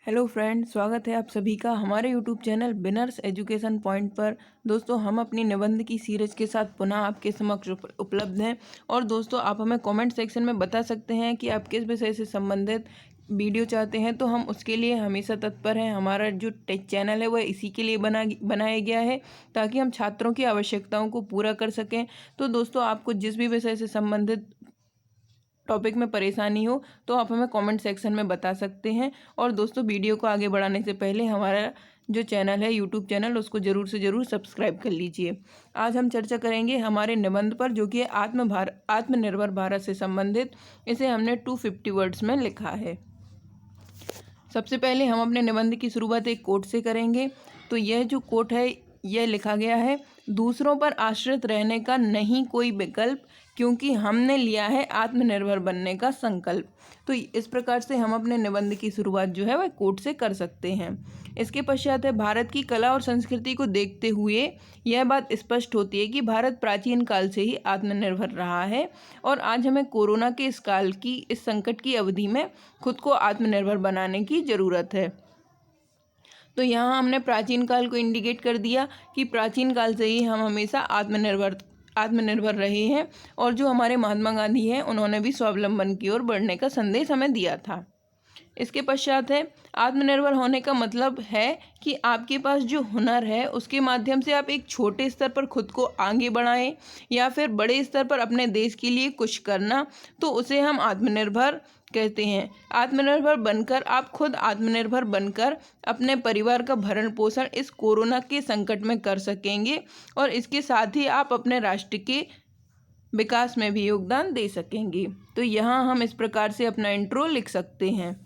Hello friend, स्वागत है आप सभी का हमारे यूट्यूब चैनल बिनर्स एजुकेशन पॉइंट पर। दोस्तों, हम अपनी निबंध की सीरीज के साथ पुनः आपके समक्ष उपलब्ध हैं। और दोस्तों, आप हमें कमेंट सेक्शन में बता सकते हैं कि आप किस विषय से संबंधित वीडियो चाहते हैं, तो हम उसके लिए हमेशा तत्पर हैं। हमारा जो चैनल है वह इसी के लिए बनाया गया है, ताकि हम छात्रों की आवश्यकताओं को पूरा कर सकें। तो दोस्तों, आपको जिस भी विषय से संबंधित टॉपिक में परेशानी हो तो आप हमें कमेंट सेक्शन में बता सकते हैं। और दोस्तों, वीडियो को आगे बढ़ाने से पहले हमारा जो चैनल है यूट्यूब चैनल, उसको ज़रूर से ज़रूर सब्सक्राइब कर लीजिए। आज हम चर्चा करेंगे हमारे निबंध पर, जो कि आत्मनिर्भर भारत से संबंधित। इसे हमने 250 वर्ड्स में लिखा है। सबसे पहले हम अपने निबंध की शुरुआत एक कोट से करेंगे। तो यह जो कोट है, यह लिखा गया है, दूसरों पर आश्रित रहने का नहीं कोई विकल्प, क्योंकि हमने लिया है आत्मनिर्भर बनने का संकल्प। तो इस प्रकार से हम अपने निबंध की शुरुआत जो है वह कोट से कर सकते हैं। इसके पश्चात है, भारत की कला और संस्कृति को देखते हुए यह बात स्पष्ट होती है कि भारत प्राचीन काल से ही आत्मनिर्भर रहा है, और आज हमें कोरोना के इस संकट की अवधि में खुद को आत्मनिर्भर बनाने की ज़रूरत है। तो यहाँ हमने प्राचीन काल को इंडिकेट कर दिया कि प्राचीन काल से ही हम हमेशा आत्मनिर्भर रहे हैं। और जो हमारे महात्मा गांधी हैं, उन्होंने भी स्वावलंबन की ओर बढ़ने का संदेश हमें दिया था। इसके पश्चात है, आत्मनिर्भर होने का मतलब है कि आपके पास जो हुनर है उसके माध्यम से आप एक छोटे स्तर पर खुद को आगे बढ़ाएं, या फिर बड़े स्तर पर अपने देश के लिए कुछ करना, तो उसे हम आत्मनिर्भर कहते हैं। आत्मनिर्भर बनकर आप खुद आत्मनिर्भर बनकर अपने परिवार का भरण पोषण इस कोरोना के संकट में कर सकेंगे, और इसके साथ ही आप अपने राष्ट्र के विकास में भी योगदान दे सकेंगे। तो यहाँ हम इस प्रकार से अपना इंट्रो लिख सकते हैं।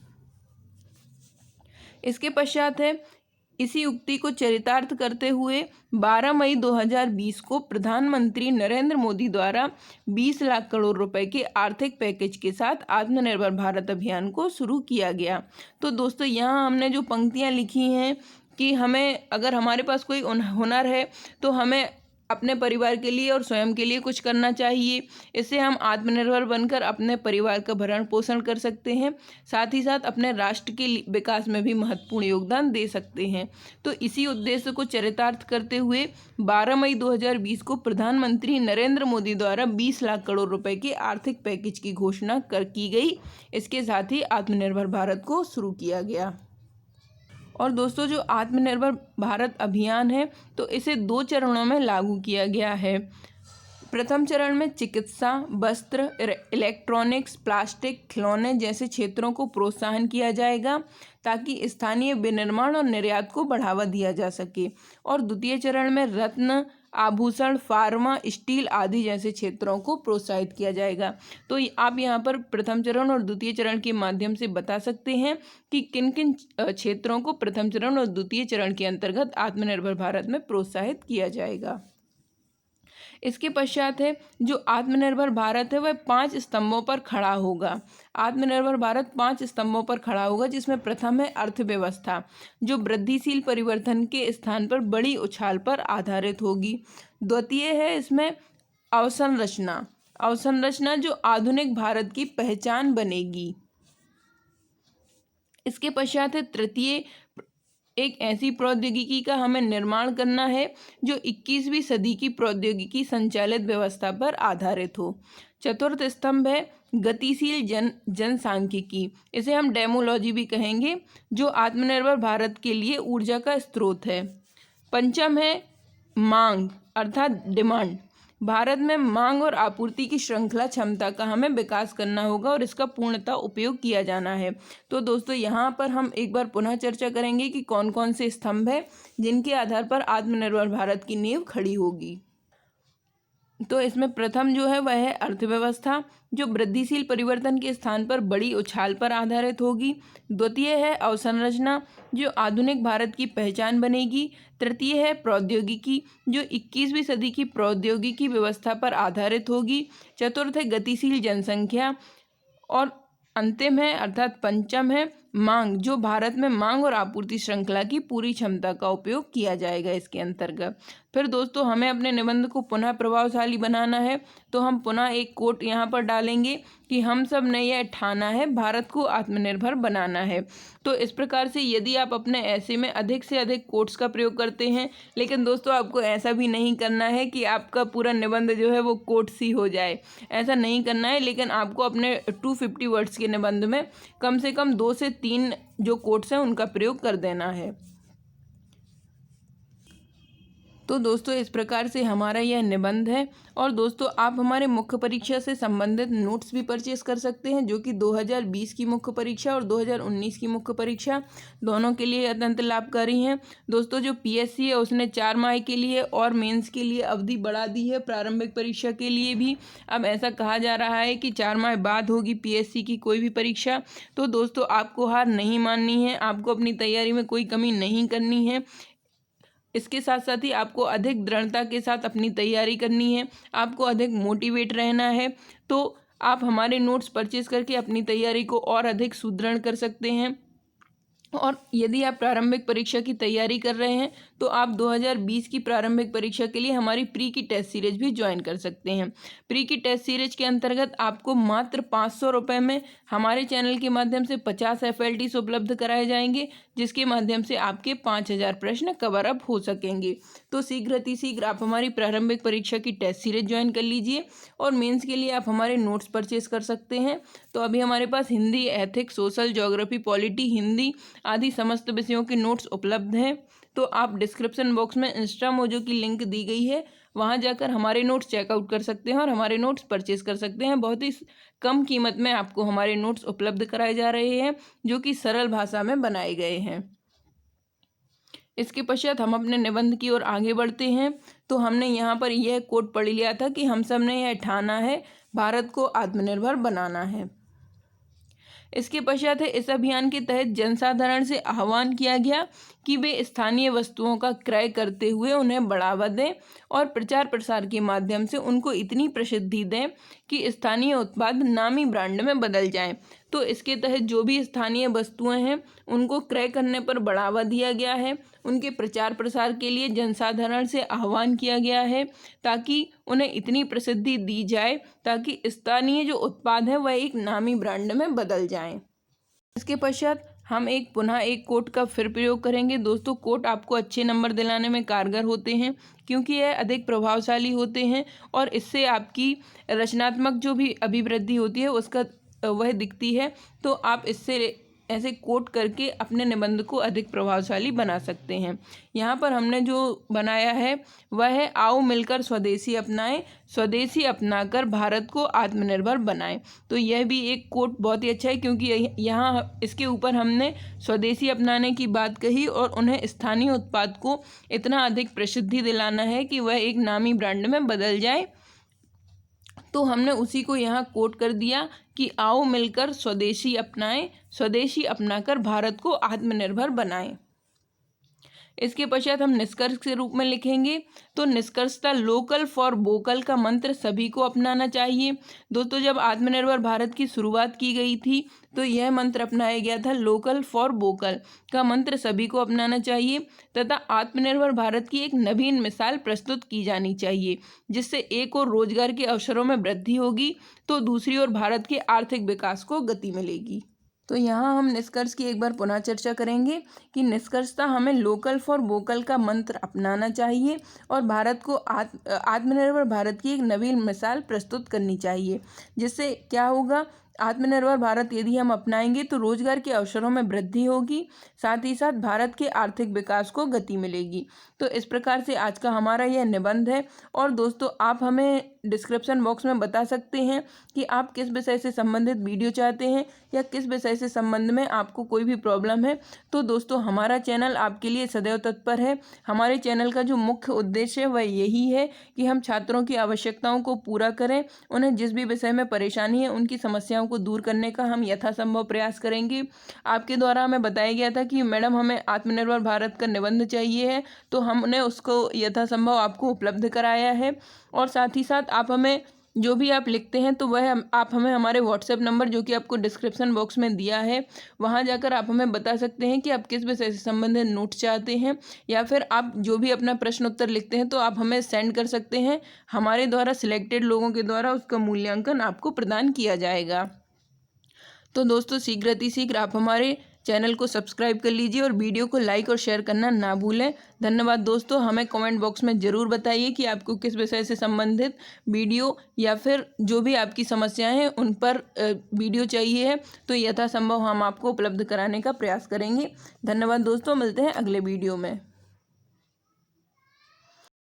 इसके पश्चात है, इसी उक्ति को चरितार्थ करते हुए 12 मई 2020 को प्रधानमंत्री नरेंद्र मोदी द्वारा 20 लाख करोड़ रुपए के आर्थिक पैकेज के साथ आत्मनिर्भर भारत अभियान को शुरू किया गया। तो दोस्तों, यहाँ हमने जो पंक्तियाँ लिखी हैं कि हमें, अगर हमारे पास कोई हुनर है तो हमें अपने परिवार के लिए और स्वयं के लिए कुछ करना चाहिए। इससे हम आत्मनिर्भर बनकर अपने परिवार का भरण पोषण कर सकते हैं, साथ ही साथ अपने राष्ट्र के विकास में भी महत्वपूर्ण योगदान दे सकते हैं। तो इसी उद्देश्य को चरितार्थ करते हुए 12 मई 2020 को प्रधानमंत्री नरेंद्र मोदी द्वारा 20 लाख करोड़ रुपए के आर्थिक पैकेज की घोषणा की गई। इसके साथ ही आत्मनिर्भर भारत को शुरू किया गया। और दोस्तों, जो आत्मनिर्भर भारत अभियान है, तो इसे 2 चरणों में लागू किया गया है। प्रथम चरण में चिकित्सा, वस्त्र, इलेक्ट्रॉनिक्स, प्लास्टिक, खिलौने जैसे क्षेत्रों को प्रोत्साहन किया जाएगा, ताकि स्थानीय विनिर्माण और निर्यात को बढ़ावा दिया जा सके। और द्वितीय चरण में रत्न, आभूषण, फार्मा, स्टील आदि जैसे क्षेत्रों को प्रोत्साहित किया जाएगा। तो आप यहाँ पर प्रथम चरण और द्वितीय चरण के माध्यम से बता सकते हैं कि किन किन क्षेत्रों को प्रथम चरण और द्वितीय चरण के अंतर्गत आत्मनिर्भर भारत में प्रोत्साहित किया जाएगा। इसके पश्चात है, जो आत्मनिर्भर भारत है वह 5 स्तंभों पर खड़ा होगा। आत्मनिर्भर भारत 5 स्तंभों पर खड़ा होगा, जिसमें प्रथम है अर्थव्यवस्था, जो वृद्धिशील परिवर्तन के स्थान पर बड़ी उछाल पर आधारित होगी। द्वितीय है इसमें अवसंरचना, जो आधुनिक भारत की पहचान बनेगी। इसके पश्चात है तृतीय, एक ऐसी प्रौद्योगिकी का हमें निर्माण करना है जो 21वीं सदी की प्रौद्योगिकी संचालित व्यवस्था पर आधारित हो। चतुर्थ स्तंभ है गतिशील जनसांख्यिकी, इसे हम डेमोलॉजी भी कहेंगे, जो आत्मनिर्भर भारत के लिए ऊर्जा का स्रोत है। पंचम है मांग अर्थात डिमांड, भारत में मांग और आपूर्ति की श्रृंखला क्षमता का हमें विकास करना होगा, और इसका पूर्णतः उपयोग किया जाना है। तो दोस्तों, यहाँ पर हम एक बार पुनः चर्चा करेंगे कि कौन कौन से स्तंभ हैं जिनके आधार पर आत्मनिर्भर भारत की नींव खड़ी होगी। तो इसमें प्रथम जो है वह है अर्थव्यवस्था, जो वृद्धिशील परिवर्तन के स्थान पर बड़ी उछाल पर आधारित होगी। द्वितीय है अवसंरचना, जो आधुनिक भारत की पहचान बनेगी। तृतीय है प्रौद्योगिकी, जो 21वीं सदी की प्रौद्योगिकी व्यवस्था पर आधारित होगी। चतुर्थ है गतिशील जनसंख्या, और अंतिम है अर्थात पंचम है मांग, जो भारत में मांग और आपूर्ति श्रृंखला की पूरी क्षमता का उपयोग किया जाएगा इसके अंतर्गत। फिर दोस्तों हमें अपने निबंध को पुनः प्रभावशाली बनाना है, तो हम पुनः एक कोट यहाँ पर डालेंगे कि हम सब ने यह ठाना है, भारत को आत्मनिर्भर बनाना है। तो इस प्रकार से यदि आप अपने ऐसे में अधिक से अधिक कोट्स का प्रयोग करते हैं, लेकिन दोस्तों आपको ऐसा भी नहीं करना है कि आपका पूरा निबंध जो है वो कोट्स ही हो जाए, ऐसा नहीं करना है। लेकिन आपको अपने 250 वर्ड्स के निबंध में कम से कम 2 से 3 जो कोट्स हैं उनका प्रयोग कर देना है। तो दोस्तों इस प्रकार से हमारा यह निबंध है। और दोस्तों आप हमारे मुख्य परीक्षा से संबंधित नोट्स भी परचेस कर सकते हैं, जो कि 2020 की मुख्य परीक्षा और 2019 की मुख्य परीक्षा दोनों के लिए अत्यंत लाभकारी हैं। दोस्तों जो पीएससी है उसने 4 माह के लिए और मेंस के लिए अवधि बढ़ा दी है, प्रारंभिक परीक्षा के लिए भी। अब ऐसा कहा जा रहा है कि 4 माह बाद होगी पीएससी की कोई भी परीक्षा। तो दोस्तों आपको हार नहीं माननी है, आपको अपनी तैयारी में कोई कमी नहीं करनी है। इसके साथ साथ ही आपको अधिक दृढ़ता के साथ अपनी तैयारी करनी है, आपको अधिक मोटिवेट रहना है। तो आप हमारे नोट्स परचेज करके अपनी तैयारी को और अधिक सुदृढ़ कर सकते हैं। और यदि आप प्रारंभिक परीक्षा की तैयारी कर रहे हैं तो आप 2020 की प्रारंभिक परीक्षा के लिए हमारी प्री की टेस्ट सीरीज भी ज्वाइन कर सकते हैं। प्री की टेस्ट सीरीज के अंतर्गत आपको मात्र 500 रुपये में हमारे चैनल के माध्यम से 50 FLTs उपलब्ध कराए जाएंगे, जिसके माध्यम से आपके 5000 प्रश्न कवर अप हो सकेंगे। तो शीघ्र आप हमारी प्रारंभिक परीक्षा की टेस्ट सीरीज ज्वाइन कर लीजिए और मेंस के लिए आप हमारे नोट्स परचेज कर सकते हैं। तो अभी हमारे पास Hindi, ethics, social, geography, polity, Hindi आदि समस्त विषयों के नोट्स उपलब्ध हैं। तो आप डिस्क्रिप्शन बॉक्स में इंस्टा मोजो की लिंक दी गई है, वहां जाकर हमारे नोट्स चेकआउट कर सकते हैं और हमारे नोट्स परचेज कर सकते हैं। बहुत ही कम कीमत में आपको हमारे नोट्स उपलब्ध कराए जा रहे हैं, जो कि सरल भाषा में बनाए गए हैं। इसके पश्चात हम अपने निबंध की ओर आगे बढ़ते हैं। तो हमने यहाँ पर यह कोट पढ़ लिया था कि हम सब ने यह ठाना है, भारत को आत्मनिर्भर बनाना है। इसके पश्चात है, इस अभियान के तहत जनसाधारण से आह्वान किया गया कि वे स्थानीय वस्तुओं का क्रय करते हुए उन्हें बढ़ावा दें और प्रचार प्रसार के माध्यम से उनको इतनी प्रसिद्धि दें कि स्थानीय उत्पाद नामी ब्रांड में बदल जाएं। तो इसके तहत जो भी स्थानीय वस्तुएं हैं उनको क्रय करने पर बढ़ावा दिया गया है, उनके प्रचार प्रसार के लिए जनसाधारण से आह्वान किया गया है ताकि उन्हें इतनी प्रसिद्धि दी जाए ताकि स्थानीय जो उत्पाद है वह एक नामी ब्रांड में बदल जाएं। इसके पश्चात हम पुनः एक कोट का फिर प्रयोग करेंगे। दोस्तों कोट आपको अच्छे नंबर दिलाने में कारगर होते हैं क्योंकि यह अधिक प्रभावशाली होते हैं और इससे आपकी रचनात्मक जो भी अभिवृद्धि होती है उसका वह दिखती है। तो आप इससे ऐसे कोट करके अपने निबंध को अधिक प्रभावशाली बना सकते हैं। यहाँ पर हमने जो बनाया है वह है, आओ मिलकर स्वदेशी अपनाएं, स्वदेशी अपनाकर भारत को आत्मनिर्भर बनाएं। तो यह भी एक कोट बहुत ही अच्छा है क्योंकि यहाँ इसके ऊपर हमने स्वदेशी अपनाने की बात कही और उन्हें स्थानीय उत्पाद को इतना अधिक प्रसिद्धि दिलाना है कि वह एक नामी ब्रांड में बदल जाए। तो हमने उसी को यहाँ कोट कर दिया कि आओ मिलकर स्वदेशी अपनाएं, स्वदेशी अपनाकर भारत को आत्मनिर्भर बनाएं। इसके पश्चात हम निष्कर्ष के रूप में लिखेंगे। तो निष्कर्षतः लोकल फॉर वोकल का मंत्र सभी को अपनाना चाहिए। दोस्तों जब आत्मनिर्भर भारत की शुरुआत की गई थी तो यह मंत्र अपनाया गया था, लोकल फॉर वोकल का मंत्र सभी को अपनाना चाहिए तथा आत्मनिर्भर भारत की एक नवीन मिसाल प्रस्तुत की जानी चाहिए, जिससे एक और रोजगार के अवसरों में वृद्धि होगी तो दूसरी ओर भारत के आर्थिक विकास को गति मिलेगी। तो यहाँ हम निष्कर्ष की एक बार पुनः चर्चा करेंगे कि निष्कर्षतः हमें लोकल फॉर वोकल का मंत्र अपनाना चाहिए और भारत को आत्मनिर्भर भारत की एक नवीन मिसाल प्रस्तुत करनी चाहिए, जिससे क्या होगा, आत्मनिर्भर भारत यदि हम अपनाएंगे तो रोजगार के अवसरों में वृद्धि होगी, साथ ही साथ भारत के आर्थिक विकास को गति मिलेगी। तो इस प्रकार से आज का हमारा यह निबंध है। और दोस्तों आप हमें डिस्क्रिप्शन बॉक्स में बता सकते हैं कि आप किस विषय से संबंधित वीडियो चाहते हैं या किस विषय से संबंध में आपको कोई भी प्रॉब्लम है। तो दोस्तों हमारा चैनल आपके लिए सदैव तत्पर है। हमारे चैनल का जो मुख्य उद्देश्य है वह यही है कि हम छात्रों की आवश्यकताओं को पूरा करें, उन्हें जिस भी विषय में परेशानी है उनकी समस्याओं को दूर करने का हम यथासंभव प्रयास करेंगे। आपके द्वारा हमें बताया गया था कि मैडम हमें आत्मनिर्भर भारत का निबंध चाहिए है, तो हमने उसको यथासंभव आपको उपलब्ध कराया है। और साथ ही साथ आप हमें जो भी आप लिखते हैं तो वह आप हमें हमारे व्हाट्सएप नंबर जो कि आपको डिस्क्रिप्शन बॉक्स में दिया है वहाँ जाकर आप हमें बता सकते हैं कि आप किस विषय से संबंधित नोट चाहते हैं, या फिर आप जो भी अपना प्रश्न उत्तर लिखते हैं तो आप हमें सेंड कर सकते हैं। हमारे द्वारा सिलेक्टेड लोगों के द्वारा उसका मूल्यांकन आपको प्रदान किया जाएगा। तो दोस्तों शीघ्र अति शीघ्र आप हमारे चैनल को सब्सक्राइब कर लीजिए और वीडियो को लाइक और शेयर करना ना भूलें। धन्यवाद दोस्तों। हमें कमेंट बॉक्स में ज़रूर बताइए कि आपको किस विषय से संबंधित वीडियो या फिर जो भी आपकी समस्याएं हैं उन पर वीडियो चाहिए है, तो यथासंभव हम आपको उपलब्ध कराने का प्रयास करेंगे। धन्यवाद दोस्तों, मिलते हैं अगले वीडियो में।